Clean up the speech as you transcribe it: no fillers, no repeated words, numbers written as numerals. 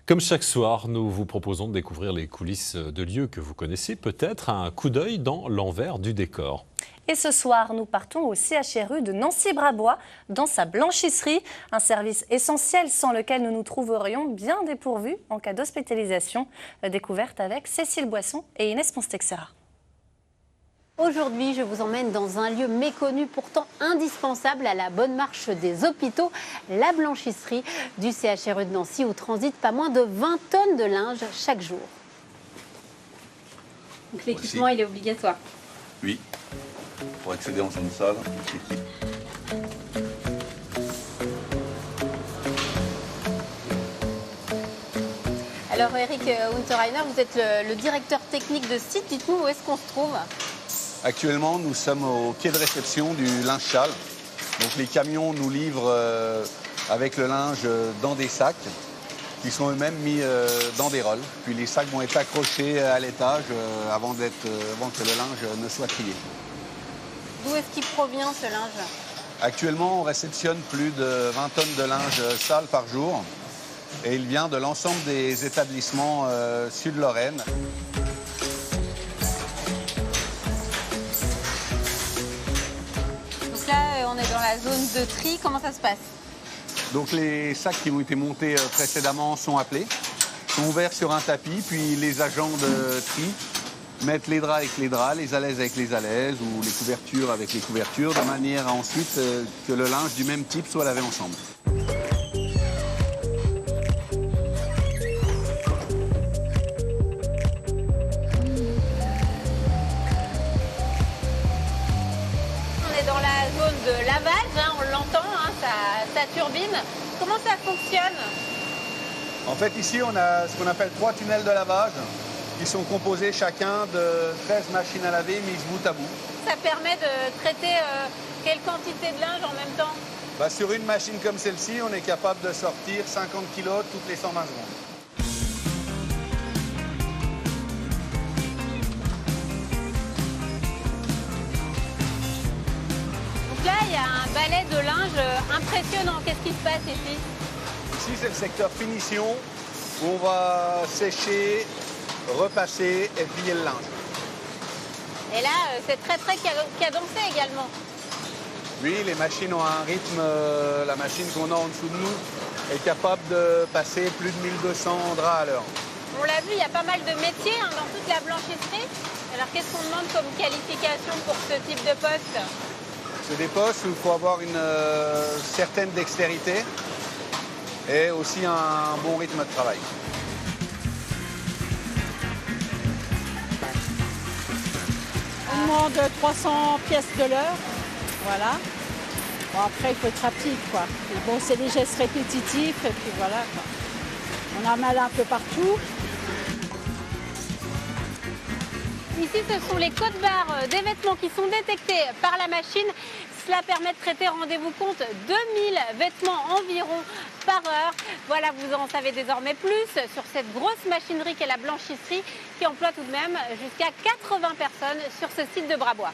Comme chaque soir, nous vous proposons de découvrir les coulisses de lieux que vous connaissez peut-être, un coup d'œil dans l'envers du décor. Et ce soir, nous partons au CHRU de Nancy-Brabois, dans sa blanchisserie, un service essentiel sans lequel nous nous trouverions bien dépourvus en cas d'hospitalisation. Découverte avec Cécile Boisson et Inès Ponstexera. Aujourd'hui, je vous emmène dans un lieu méconnu, pourtant indispensable à la bonne marche des hôpitaux, la blanchisserie du CHRU de Nancy, où transitent pas moins de 20 tonnes de linge chaque jour. Donc l'équipement, il est obligatoire. Oui, pour accéder en une salle. Alors Eric Unterreiner, vous êtes le directeur technique de site. Dites-nous où est-ce qu'on se trouve? Actuellement, nous sommes au quai de réception du linge sale. Donc les camions nous livrent avec le linge dans des sacs qui sont eux-mêmes mis dans des rôles. Puis les sacs vont être accrochés à l'étage avant que le linge ne soit trié. D'où est-ce qu'il provient ce linge? Actuellement, on réceptionne plus de 20 tonnes de linge sale par jour. Et il vient de l'ensemble des établissements Sud-Lorraine. Donc là, on est dans la zone de tri. Comment ça se passe? Donc les sacs qui ont été montés précédemment sont appelés, sont ouverts sur un tapis, puis les agents de tri mettent les draps avec les draps, les alaises avec les alaises ou les couvertures avec les couvertures, de manière à ensuite que le linge du même type soit lavé ensemble. Dans la zone de lavage, on l'entend, ça turbine. Comment ça fonctionne? En fait, ici, on a ce qu'on appelle 3 tunnels de lavage qui sont composés chacun de 13 machines à laver mises bout à bout. Ça permet de traiter quelle quantité de linge en même temps? Sur une machine comme celle-ci, on est capable de sortir 50 kg toutes les 120 secondes. Là, il y a un balai de linge impressionnant. Qu'est-ce qui se passe ici? Ici, c'est le secteur finition où on va sécher, repasser et plier le linge. Et là, c'est très cadencé également. Oui, les machines ont un rythme. La machine qu'on a en dessous de nous est capable de passer plus de 1200 draps à l'heure. On l'a vu, il y a pas mal de métiers dans toute la blanchisserie. Alors, qu'est-ce qu'on demande comme qualification pour ce type de poste? C'est des postes où il faut avoir une certaine dextérité et aussi un bon rythme de travail. On demande 300 pièces de l'heure, voilà. Bon, après, il faut être rapide, quoi. Et bon, c'est des gestes répétitifs, et puis voilà, quoi. On a mal un peu partout. Ici, ce sont les codes-barres des vêtements qui sont détectés par la machine. Cela permet de traiter, rendez-vous compte, 2000 vêtements environ par heure. Voilà, vous en savez désormais plus sur cette grosse machinerie qu'est la blanchisserie qui emploie tout de même jusqu'à 80 personnes sur ce site de Brabois.